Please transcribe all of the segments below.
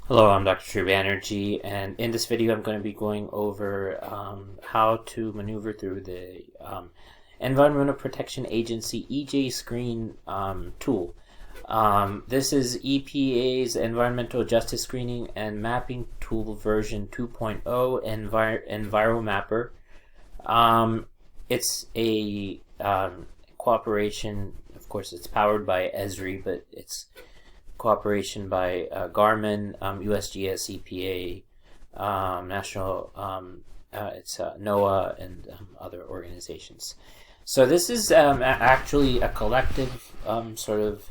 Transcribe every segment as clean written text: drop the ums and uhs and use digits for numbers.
Hello, I'm Dr. Banerjee, and in this video I'm going to be going over how to maneuver through the Environmental Protection Agency EJScreen tool. This is EPA's Environmental Justice Screening and Mapping Tool version 2.0 EnviroMapper. It's a cooperation. Of course, it's powered by ESRI, but it's cooperation by Garmin, USGS, EPA, National, it's NOAA, and other organizations. So this is actually a collective sort of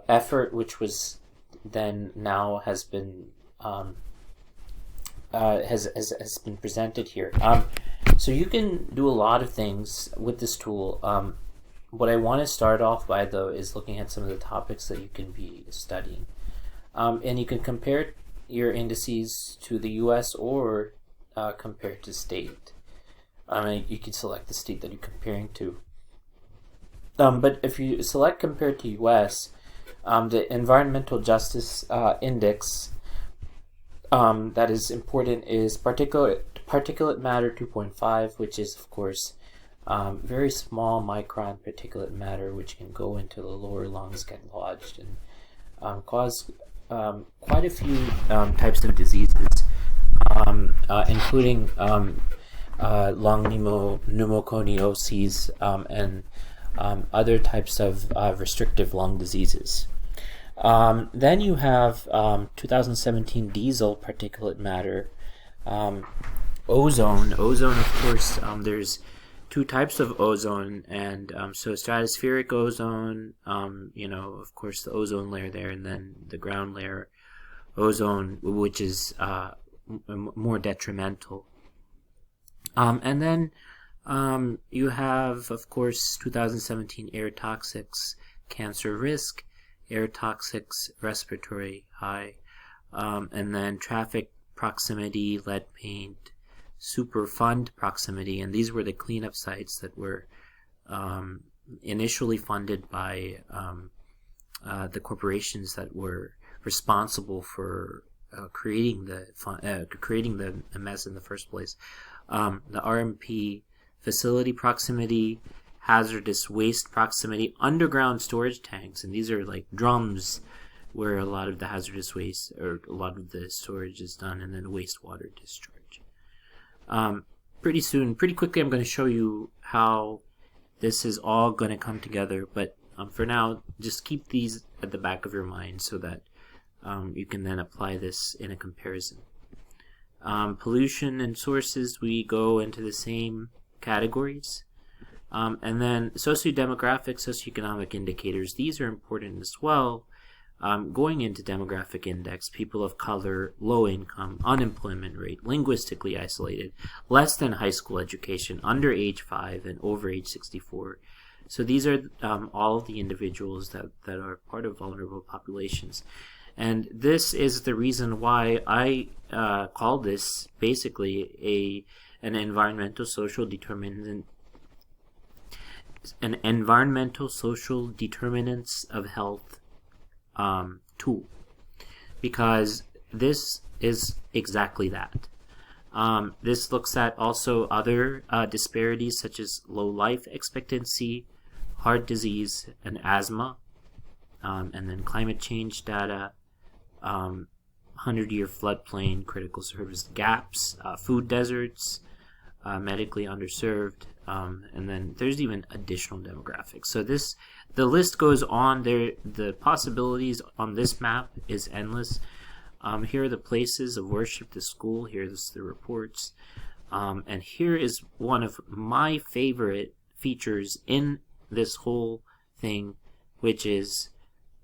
effort, which was then now has been has been presented here. So you can do a lot of things with this tool. What I want to start off by, though, is looking at some of the topics that you can be studying. And you can compare your indices to the US or compare to state. You can select the state that you're comparing to. But if you select compare to US, the Environmental Justice Index that is important is particulate matter 2.5, which is, of course, very small micron particulate matter, which can go into the lower lungs, get lodged, and cause quite a few types of diseases, including lung pneumoconiosis and other types of restrictive lung diseases. Then you have 2017 diesel particulate matter, ozone. Ozone, of course, there's two types of ozone, and so stratospheric ozone, of course, the ozone layer there, and then the ground layer ozone, which is more detrimental. And then you have, of course, 2017 air toxics, cancer risk, air toxics, respiratory high, and then traffic proximity, lead paint, Superfund proximity, and these were the cleanup sites that were initially funded by the corporations that were responsible for creating the mess in the first place. The RMP facility proximity, hazardous waste proximity, underground storage tanks, and these are like drums where a lot of the hazardous waste or a lot of the storage is done, and then wastewater discharge. Pretty quickly, I'm going to show you how this is all going to come together, but for now, just keep these at the back of your mind so that you can then apply this in a comparison. Pollution and sources, we go into the same categories. And then socio-demographic, socioeconomic indicators, these are important as well. Going into demographic index, people of color, low income, unemployment rate, linguistically isolated, less than high school education, under age 5 and over age 64. So these are all of the individuals that are part of vulnerable populations. And this is the reason why I call this basically an environmental social determinants of health tool, because this is exactly that. This looks at also other disparities such as low life expectancy, heart disease, and asthma, and then climate change data, 100-year floodplain, critical service gaps, food deserts, medically underserved, and then there's even additional demographics. So the list goes on. The possibilities on this map is endless. Here are the places of worship, the school. Here's the reports, and here is one of my favorite features in this whole thing, which is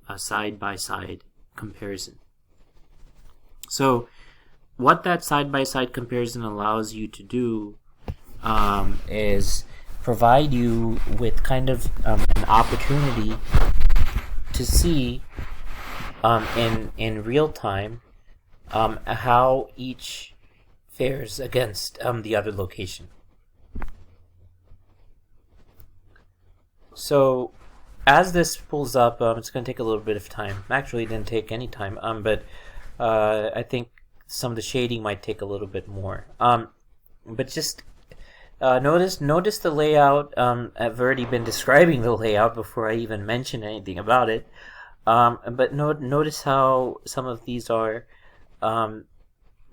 a side-by-side comparison. So what that side-by-side comparison allows you to do is provide you with kind of an opportunity to see in real time how each fares against the other location. So as this pulls up, it's going to take a little bit of time. Actually, it didn't take any time, but I think some of the shading might take a little bit more. But just notice the layout. I've already been describing the layout before I even mention anything about it. But notice how some of these are.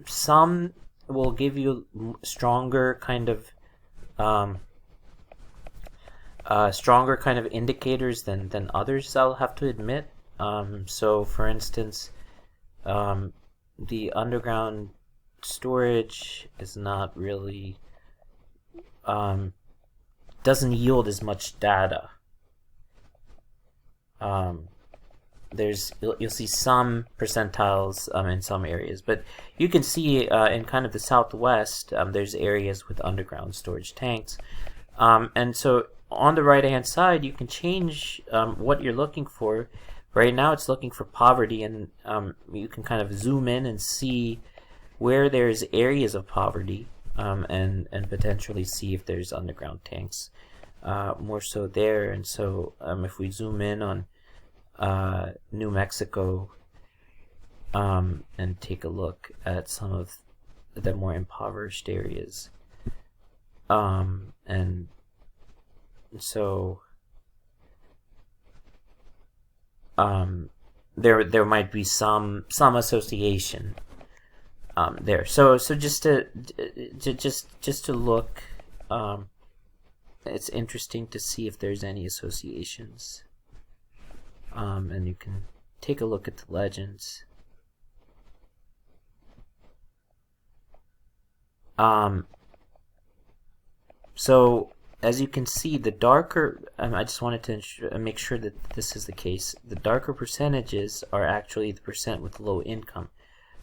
Some will give you stronger kind of indicators than others, I'll have to admit. So for instance, the underground storage is not really doesn't yield as much data. You'll see some percentiles in some areas, but you can see in kind of the southwest there's areas with underground storage tanks, and so on the right hand side you can change what you're looking for. Right now it's looking for poverty, and you can kind of zoom in and see where there's areas of poverty, and potentially see if there's underground tanks more so there. And so if we zoom in on New Mexico and take a look at some of the more impoverished areas, and so there might be some association there. So just to look, it's interesting to see if there's any associations. And you can take a look at the legends. So as you can see, the darker, I just wanted to make sure that this is the case, the darker percentages are actually the percent with low income.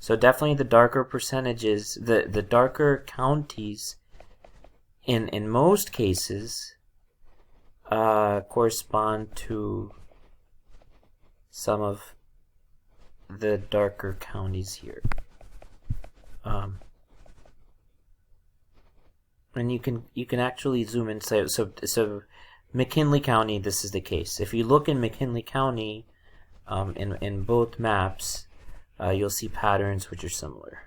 So definitely the darker percentages, the darker counties in most cases correspond to some of the darker counties here. And you can actually zoom in. So McKinley County, this is the case. If you look in McKinley County, in both maps, you'll see patterns which are similar.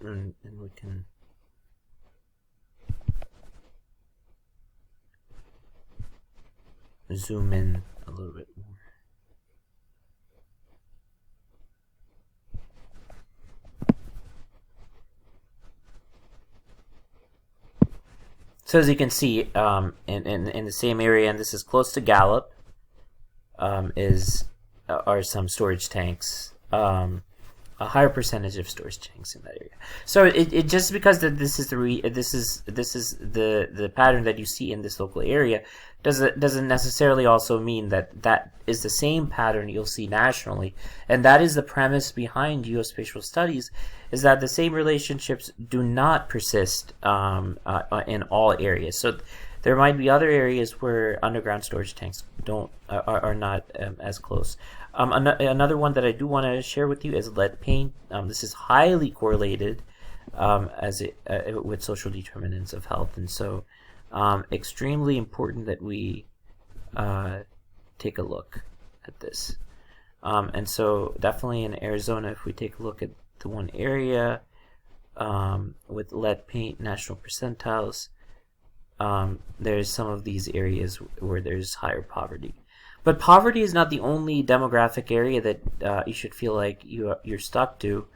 And we can zoom in a little bit more. So as you can see, in the same area, and this is close to Gallup, are some storage tanks. A higher percentage of storage tanks in that area. So it just because that this is the pattern that you see in this local area doesn't necessarily also mean that is the same pattern you'll see nationally. And that is the premise behind geospatial studies, is that the same relationships do not persist in all areas. So there might be other areas where underground storage tanks are not as close. Another one that I do want to share with you is lead paint. This is highly correlated with social determinants of health, and so extremely important that we take a look at this. And so definitely in Arizona, if we take a look at the one area with lead paint national percentiles, there's some of these areas where there's higher poverty. But poverty is not the only demographic area that you should feel like you're stuck to,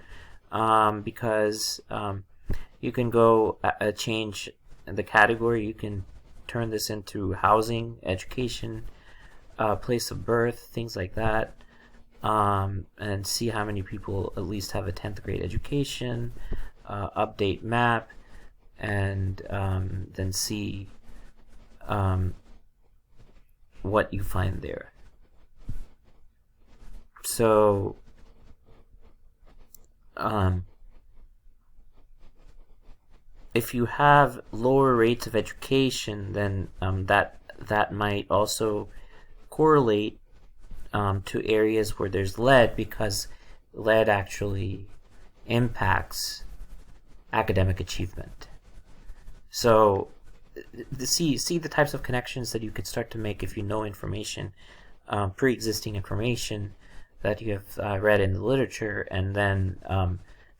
because you can go change the category. You can turn this into housing, education, place of birth, things like that, and see how many people at least have a 10th grade education, update map, and then see what you find there. So if you have lower rates of education, then that might also correlate to areas where there's lead, because lead actually impacts academic achievement. So see the types of connections that you could start to make if you know information, pre-existing information that you have read in the literature, and then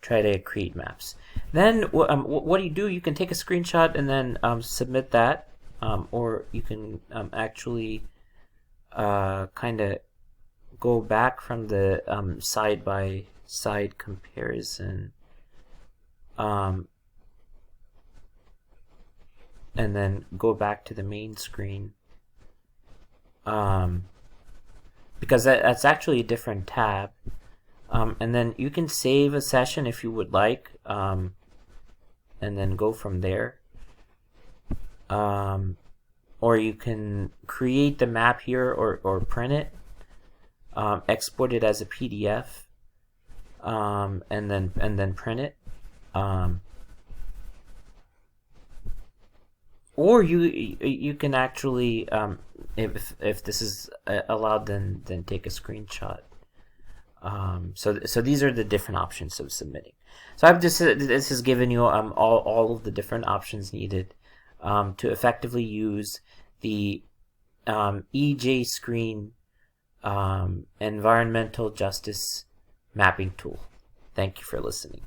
try to create maps. Then what do you do? You can take a screenshot and then submit that, or you can actually kind of go back from the side-by-side comparison, and then go back to the main screen, because that's actually a different tab. And then you can save a session if you would like, and then go from there. Or you can create the map here, or print it, export it as a PDF, and then print it. Or you can actually, if this is allowed, then take a screenshot. So these are the different options of submitting. So this has given you all of the different options needed to effectively use the EJScreen Environmental Justice Mapping Tool. Thank you for listening.